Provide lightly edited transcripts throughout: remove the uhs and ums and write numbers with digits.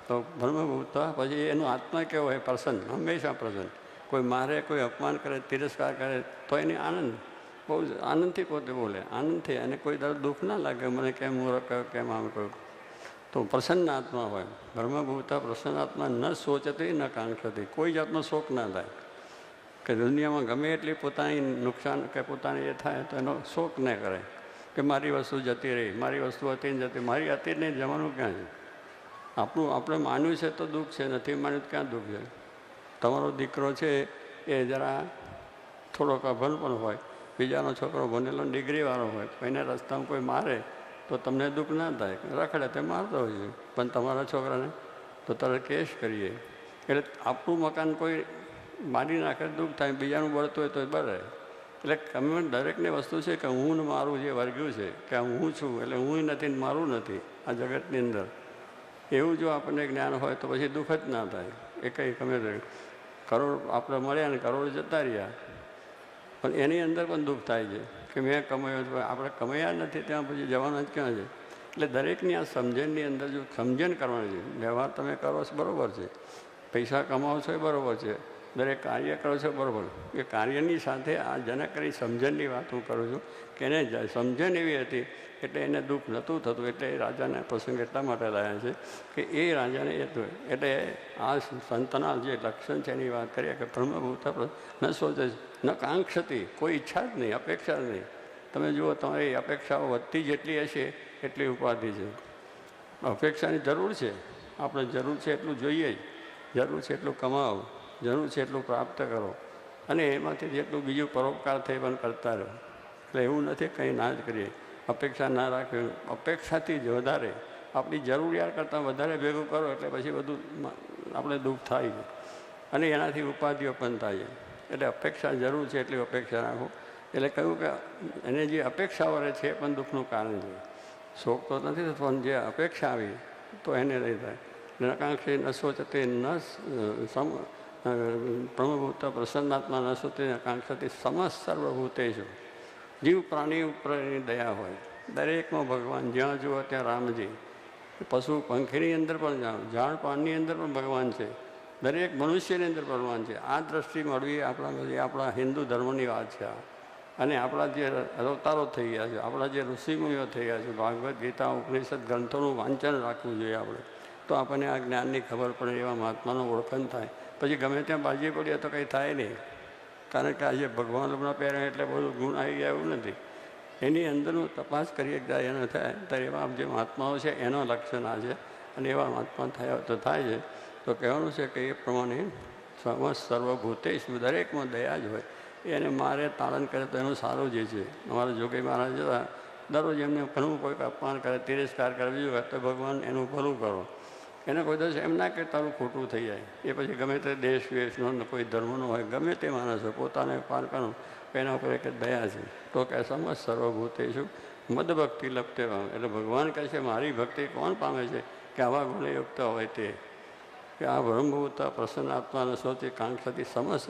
તો બ્રહ્મભૂત પછી એનો આત્મા કેવો હોય? પ્રસન્ન, હંમેશા પ્રસન્ન. કોઈ મારે, કોઈ અપમાન કરે, તિરસ્કાર કરે તો એની આનંદ, બહુ આનંદથી પોતે બોલે, આનંદથી. અને કોઈ દર દુઃખ ના લાગે, મને કેમ મૂર્ખ કહ્યું, કેમ આમ કહ્યું. તો પ્રસન્ન આત્મા હોય બ્રહ્મભૂત. પ્રસન્ન આત્મા ન સોચતી ન કાંક્ષતી, કોઈ જાતનો શોક ના થાય. કે દુનિયામાં ગમે એટલી પોતાની નુકસાન કે પોતાની એ થાય તો એનો શોક ન કરે કે મારી વસ્તુ જતી રહી, મારી વસ્તુ હતી ને જતી. મારી હતી નહીં, જવાનું ક્યાં છે? આપણે માન્યું છે તો દુઃખ છે, નથી માન્યું ક્યાં દુઃખ છે? તમારો દીકરો છે એ જરા થોડોક અભણ પણ હોય, બીજાનો છોકરો ભણેલો ડિગ્રીવાળો હોય, કોઈને રસ્તામાં કોઈ મારે તો તમને દુઃખ ના થાય, રખડે તે મારતો હોય છે. પણ તમારા છોકરાને તો તરત કેસ કરીએ. એટલે આપણું મકાન કોઈ મારી નાખે દુઃખ થાય, બીજાનું બળતું હોય તો બળે. એટલે તમે દરેકની વસ્તુ છે કે હું ને મારું જે વર્ગ્યું છે કે હું છું એટલે હું નથી ને મારું નથી આ જગતની અંદર. એવું જો આપણને જ્ઞાન હોય તો પછી દુઃખ જ ના થાય. એ કંઈ ગમે તે કરોડ આપણે મળ્યા ને કરોડ જતા રહ્યા, પણ એની અંદર પણ દુઃખ થાય છે કે મેં કમાયો, આપણે કમાયા નથી ત્યાં પછી જવાના જ ક્યાં છે? એટલે દરેકની આ સમજણની અંદર જો સમજણ કરવાની છે. વ્યવહાર તમે કરો છો બરાબર છે, પૈસા કમાવો છો એ બરાબર છે, દરેક કાર્ય કરો છો બરાબર. એ કાર્યની સાથે આ જનકની સમજણની વાત હું કરું છું કે એને સમજણ એવી હતી એટલે એને દુઃખ નહોતું થતું. એટલે એ રાજાને પ્રસંગ એટલા માટે લાયા છે કે એ રાજાને એટલે આ સંતના જે લક્ષણ છે એની વાત કરીએ કે બ્રહ્મભૂત ન સોચે ન કાંક્ષતી, કોઈ ઈચ્છા જ નહીં, અપેક્ષા જ નહીં. તમે જુઓ તમારી અપેક્ષાઓ વધતી જેટલી હશે એટલી ઉપાધિ છે. અપેક્ષાની જરૂર છે, આપણે જરૂર છે એટલું જોઈએ જ, જરૂર છે એટલું કમાવો, જરૂર છે એટલું પ્રાપ્ત કરો, અને એમાંથી જેટલું બીજું પરોપકાર થઈ પણ કરતા રહો. એટલે એવું નથી કંઈ ના જ કરીએ, અપેક્ષા ના રાખવી. અપેક્ષાથી જ વધારે આપણી જરૂરિયાત કરતાં વધારે ભેગું કરો એટલે પછી બધું આપણે દુઃખ થાય છે અને એનાથી ઉપાધિઓ પણ થાય છે. એટલે અપેક્ષા જરૂર છે એટલી અપેક્ષા રાખો. એટલે કહ્યું કે એને જે અપેક્ષાઓ રહે છે એ પણ દુઃખનું કારણ છે. શોક તો નથી થતો, પણ જે અપેક્ષા આવી તો એને નહીં થાય. નકાંક્ષી ન સોચતી ન બ્રહ્મભૂત પ્રસન્નાત્મા ન સોચતી નકાંક્ષતી સમસ્ત સર્વભૂતેષુ. જીવ પ્રાણી ઉપર એની દયા હોય. દરેકમાં ભગવાન, જ્યાં જુઓ ત્યાં રામજી. પશુ પંખીની અંદર પણ ઝાડ પાનની અંદર પણ ભગવાન છે, દરેક મનુષ્યની અંદર ભગવાન છે. આ દ્રષ્ટિ મળવી આપણા હિન્દુ ધર્મની વાત છે. અને આપણા જે અવતારો થઈ ગયા છે, આપણા જે ઋષિમુનિઓ થઈ ગયા છે, ભાગવદ્ ગીતા ઉપનિષદ ગ્રંથોનું વાંચન રાખવું જોઈએ આપણે, તો આપણને આ જ્ઞાનની ખબર પડે, એવા મહાત્માનું ઓળખાણ થાય. પછી ગમે ત્યાં બાજી પડીએ તો કંઈ થાય નહીં, કારણ કે આજે ભગવાન લગ્ન પહેરે એટલે બધું ગુણ આવી ગયા એવું નથી. એની અંદરનું તપાસ કરીએ જાય એને થાય તો એવા જે મહાત્માઓ છે એનો લક્ષણ આ છે. અને એવા મહાત્મા થયા તો થાય છે. તો કહેવાનું છે કે એ પ્રમાણે સમસ્ત સર્વભૂતેષુ, દરેકમાં દયા જ હોય. એને મારે તાળન કરે તો એનું સારું જે છે. અમારા જોગી મહારાજ જતા દરરોજ એમને ઘણું કોઈક અપમાન કરે, તિરસ્કાર કરે, બીજું હોય તો ભગવાન એનું ભલું કરો. એને કોઈ દિવસ એમ ના કે તારું ખોટું થઈ જાય. એ પછી ગમે તે દેશ વેશનો કોઈ ધર્મનો હોય, ગમે તે માણસ હોય, પોતાને પાર કરો એના ઉપર એક દયા છે. તો કે સમસ્ત સર્વભૂતેષુ મદભક્તિ લપતે પામે. એટલે ભગવાન કહે છે મારી ભક્તિ કોણ પામે છે? કે આવા ગુણયુક્ત હોય તે, કે આ બ્રહ્મભૂત પ્રસન્નાત્માને સૌથી કાંક્ષાથી સમસ્ત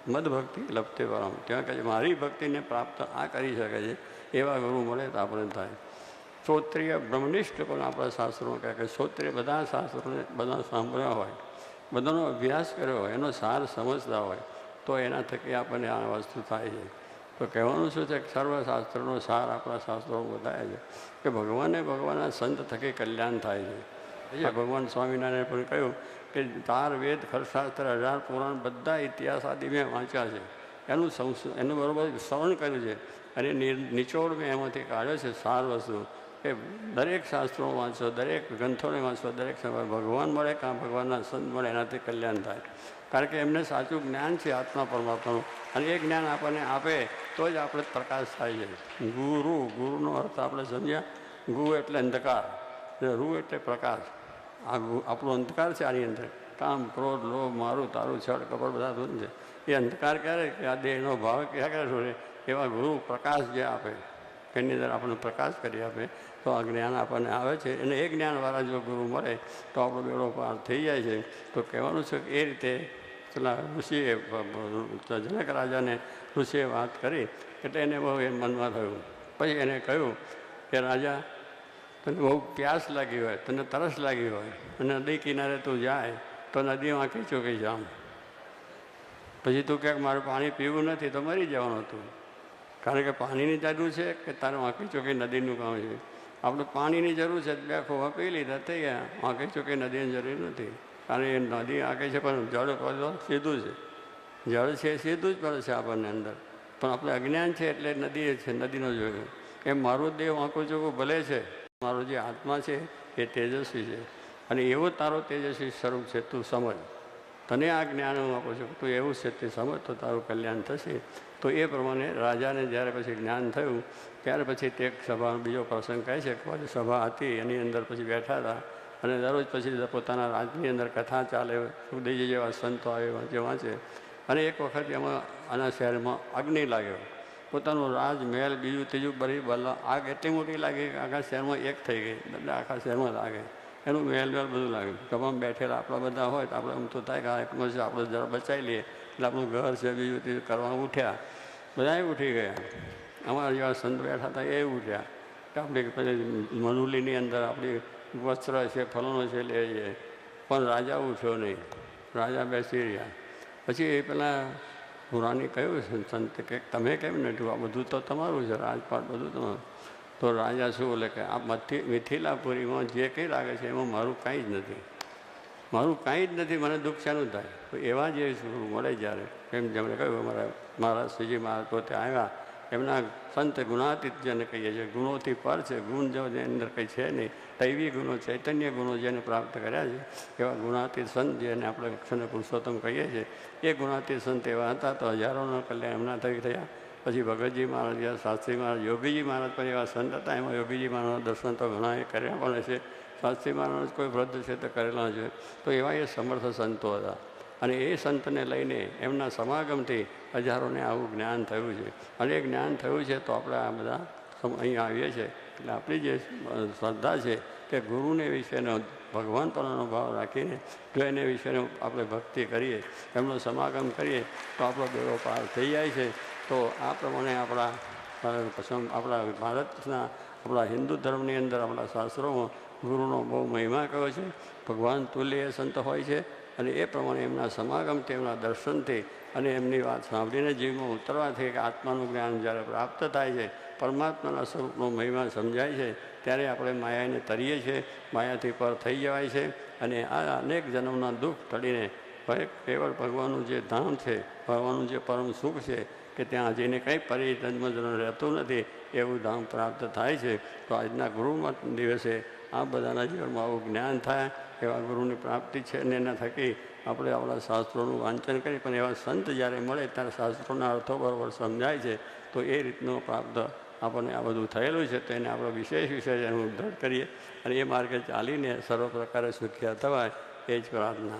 મદભક્તિ લપતે પામે. ત્યાં કહે છે મારી ભક્તિને પ્રાપ્ત આ કરી શકે છે એવા ગુરુ મળે તો આપણે થાય. શ્રોત્રિય બ્રહ્મનિષ્ઠ પણ આપણા શાસ્ત્રોમાં કહે કે શ્રોત્રિય બધા શાસ્ત્રોને બધા સાંભળ્યા હોય, બધાનો અભ્યાસ કર્યો હોય, એનો સાર સમજતા હોય તો એના થકી આપણને આ વસ્તુ થાય છે. તો કહેવાનું શું છે કે સર્વશાસ્ત્રનો સાર આપણા શાસ્ત્રોમાં બતાવે છે કે ભગવાનના સંત થકી કલ્યાણ થાય છે. ભગવાન સ્વામિનારાયણ પણ કહ્યું કે 4 વેદ, ખરશાસ્ત્ર, 1000 પુરાણ બધા ઇતિહાસ આદિ મેં વાંચ્યા છે. એનું બરાબર શ્રવણ કર્યું છે અને નિચોડ મેં એમાંથી કાઢ્યો છે સાર વસ્તુ. કે દરેક શાસ્ત્રો વાંચો, દરેક ગ્રંથોને વાંચો, દરેક ભગવાન મળે કાં ભગવાનના સંત મળે એનાથી કલ્યાણ થાય. કારણ કે એમને સાચું જ્ઞાન છે આત્મા પરમાત્માનું, અને એ જ્ઞાન આપણને આપે તો જ આપણે પ્રકાશ થાય છે. ગુરુનો અર્થ આપણે સમજ્યા. ગુ એટલે અંધકાર, રૂ એટલે પ્રકાશ. આ આપણો અંધકાર છે. આની અંદર કામ, ક્રોધ, લોભ, મારું, તારું, છળ, કપડ બધા ધૂન છે. એ અંધકાર ક્યારે કે આ દેહનો ભાવ ક્યાં છોડે? એવા ગુરુ પ્રકાશ જે આપે, એની અંદર આપણને પ્રકાશ કરી આપે તો આ જ્ઞાન આપણને આવે છે. અને એ જ્ઞાનવાળા જો ગુરુ મળે તો આપણો બેડો પાર થઈ જાય છે. તો કહેવાનું છે કે એ રીતે પેલા ઋષિએ જનક રાજાને ઋષિએ વાત કરી એટલે એને બહુ એ મનમાં થયું. પછી એને કહ્યું કે રાજા તને બહુ પ્યાસ લાગી હોય, તને તરસ લાગી હોય અને નદી કિનારે તું જાય તો નદીમાં આંખી ચોકી જામ, પછી તું ક્યાંક મારું પાણી પીવું નથી તો મરી જવાનું હતું. કારણ કે પાણીની જરૂર છે કે તારું આંખી ચોકી નદીનું કામ છે? આપણે પાણીની જરૂર છે, 2 ખોવા પી લીધા થઈ ગયા, આંખી ચોકી નદીની જરૂર નથી. કારણ એ નદી આંખે છે પણ જળ પડો સીધું છે, જળ છે સીધું જ પડે છે આપણને અંદર, પણ આપણે અજ્ઞાન છે એટલે નદી છે, નદીનો જોયું. એમ મારું દેહ આંખું ચોખ્ખું ભલે છે, મારો જે આત્મા છે એ તેજસ્વી છે અને એવો તારો તેજસ્વી સ્વરૂપ છે. તું સમજ, તને આ જ્ઞાન હું આપું છું, તું એવું છે તે સમજ તો તારું કલ્યાણ થશે. તો એ પ્રમાણે રાજાને જ્યારે પછી જ્ઞાન થયું ત્યારે પછી તે સભાનો બીજો પ્રસંગ કહે છે કે સભા હતી એની અંદર પછી બેઠા હતા અને દરરોજ પછી પોતાના રાજની અંદર કથા ચાલે, સુખદેવજી જેવા સંતો આવે જે વાંચે. અને એક વખત એમાં આના શહેરમાં અગ્નિ લાગ્યો, પોતાનું રાજ મહેલ બીજું ત્રીજું બધી બલ્લા આગ એટલી મોટી લાગી કે આખા શહેરમાં એક થઈ ગઈ, એટલે આખા શહેરમાં લાગે એનું મહેલ બધું લાગ્યું. તમામ બેઠેલા આપણા બધા હોય તો આપણે એમ તો થાય કે આ એકનો છે, આપણે જરા બચાવી લઈએ એટલે આપણું ઘર છે બીજું ત્રીજું કરવા ઉઠ્યા, બધા ઉઠી ગયા. અમારા જેવા સંત બેઠા હતા એ ઉઠ્યા કે આપણે પછી મનુલીની અંદર આપણી વસ્ત્ર છે ફલાણો છે લે જઈએ, પણ રાજા ઉઠ્યો નહીં, રાજા બેસી રહ્યા. પછી એ પેલા પુરાણી કહ્યું સંતે કે તમે કેમ નથી, આ બધું તો તમારું છે, રાજપાટ બધું તમારું. તો રાજા શું બોલે કે આ મિથિલાપુરીમાં જે કંઈ લાગે છે એમાં મારું કાંઈ જ નથી, મારું કાંઈ જ નથી, મને દુઃખ શાનું થાય? તો એવા જે મળે જ્યારે એમ જેમણે કહ્યું મારા શ્રીજી મહારાજ પોતે આવ્યા, એમના સંત ગુણાતીત જેને કહીએ છીએ, ગુણોથી પર છે, ગુણ જેની અંદર કંઈ છે નહીં, દૈવી ગુણો ચૈતન્ય ગુણો જેને પ્રાપ્ત કર્યા છે એવા ગુણાતીત સંત જેને આપણે અક્ષર પુરુષોત્તમ કહીએ છીએ, એ ગુણાતીત સંત એવા હતા. તો હજારોનો કલ્યાણ એમના થયા. પછી ભગતજી મહારાજ ગયા, શાસ્ત્રી મહારાજ, યોગીજી મહારાજ પણ એવા સંત હતા. એમાં યોગીજી મહારાજના દર્શન તો ઘણા એ કર્યા પણ છે, શાસ્ત્રી મહારાજ કોઈ વૃદ્ધ છે તો કરેલા છે. તો એવા એ સમર્થ સંતો હતા અને એ સંતને લઈને એમના સમાગમથી હજારોને આવું જ્ઞાન થયું છે. અને એ જ્ઞાન થયું છે તો આપણે આ બધા અહીંયા આવીએ છીએ એટલે આપણી જે શ્રદ્ધા છે કે ગુરુને વિશેનો ભગવાન પરનો ભાવ રાખીને જો એને વિશેનો આપણે ભક્તિ કરીએ, એમનો સમાગમ કરીએ તો આપણો બેડો પાર થઈ જાય છે. તો આ પ્રમાણે આપણા ભારતના આપણા હિન્દુ ધર્મની અંદર આપણા શાસ્ત્રોમાં ગુરુનો બહુ મહિમા કયો છે. ભગવાન તુલ્ય સંત હોય છે અને એ પ્રમાણે એમના સમાગમથી, એમના દર્શનથી અને એમની વાત સાંભળીને જીવમાં ઉતરવાથી કે આત્માનું જ્ઞાન જ્યારે પ્રાપ્ત થાય છે, પરમાત્માના સ્વરૂપનો મહિમા સમજાય છે, ત્યારે આપણે માયાને તરીએ છીએ, માયાથી પર થઈ જવાય છે અને આ અનેક જન્મના દુઃખ ટળીને કેવળ ભગવાનનું જે ધામ છે, ભગવાનનું જે પરમ સુખ છે કે ત્યાં જઈને કંઈ પરિજન્મ રહેતું નથી, એવું ધામ પ્રાપ્ત થાય છે. તો આજના ગુરુમત દિવસે આ બધાના જીવનમાં આવું જ્ઞાન થાય એવા ગુરુની પ્રાપ્તિ છે અને એના થકી આપણે આપણા શાસ્ત્રોનું વાંચન કરીએ. પણ એવા સંત જ્યારે મળે ત્યારે શાસ્ત્રોના અર્થો બરાબર સમજાય છે. તો એ રીતનું પ્રાપ્ત આપણને આ બધું થયેલું છે. તો એને આપણે વિશેષ એનું ઉદ્ધાર કરીએ અને એ માર્ગે ચાલીને સર્વ પ્રકારે સુખ્યા થવાય એ જ પ્રાર્થના.